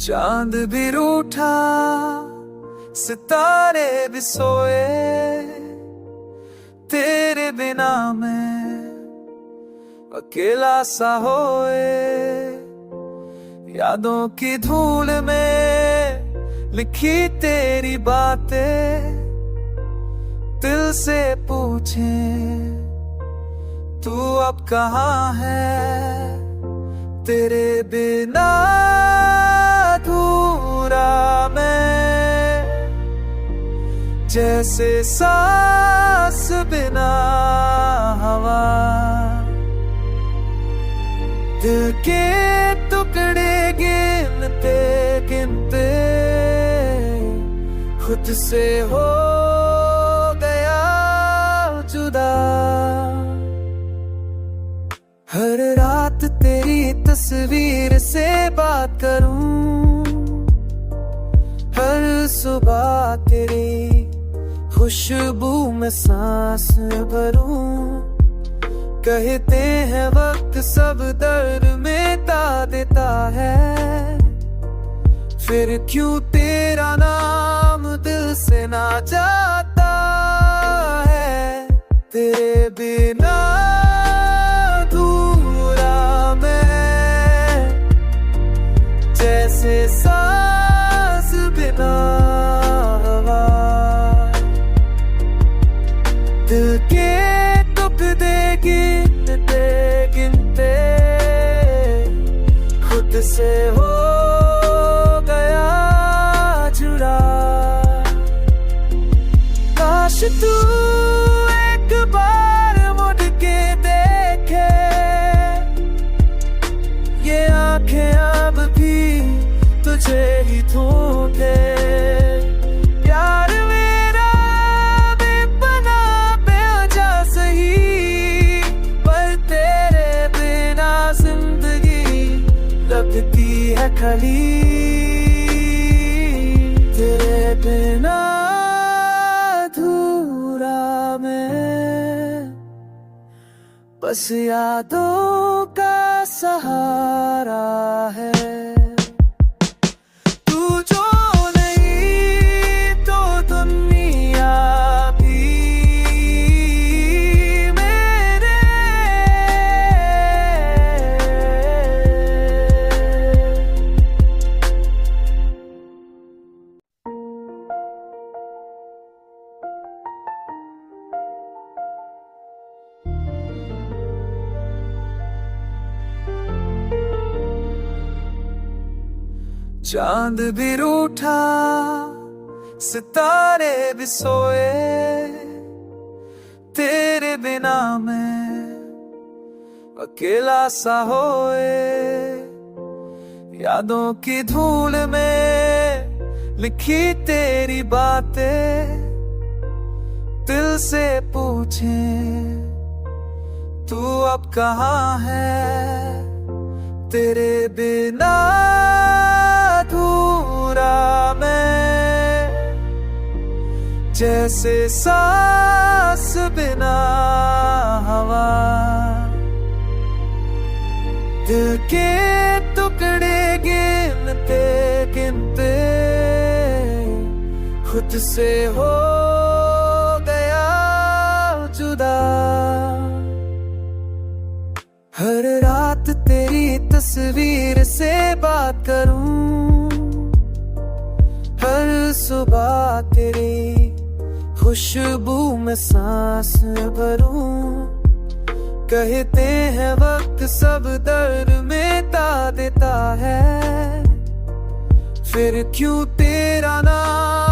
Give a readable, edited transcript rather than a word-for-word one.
चांद भी रूठा, सितारे भी सोए, तेरे बिना मैं अकेला सा होए। यादों की धूल में लिखी तेरी बातें, दिल से पूछे तू अब कहाँ है। तेरे बिना अधूरा मैं, जैसे सांस बिना हवा। दिल के टुकड़े गिनते गिनते खुद से हो गया जुदा। हर रात तेरी तस्वीर से बात करूं, हर सुबह तेरी खुशबू में सांस भरूं। कहते हैं वक्त सब दर्द मिटा देता है, फिर क्यों तेरा नाम दिल से ना जाता है। तेरे बिना अधूरा मैं, जैसे सांस बिना हवा। दिल के टुकड़े गिनते गिनते खुद से हो गया जुड़ा। काश तू एक बार मुड़ के देखे, ये आंखें अब भी तुझे ही ढूंढे। प्यार मेरा बेपना बेवजह सही, पर तेरे बिना जिंदगी लगती है खली। तेरे बिना अधूरा मैं, बस यादों का सहारा है। तू जो नहीं तो दुनिया भी मेरे। चांद भी रूठा, सितारे भी सोए, तेरे बिना मैं अकेला सा होए। यादों की धूल में लिखी तेरी बातें, दिल से पूछे तू अब कहाँ है। तेरे बिना अधूरा मैं, जैसे सांस बिना हवा। दिल के टुकड़े गिनते गिनते खुद से हो गया जुदा। हर रात तेरी तस्वीर से बात करूं, हर सुबह तेरी खुशबू में सांस भरूं। कहते हैं वक्त सब दर्द मिटा देता है, फिर क्यों तेरा नाम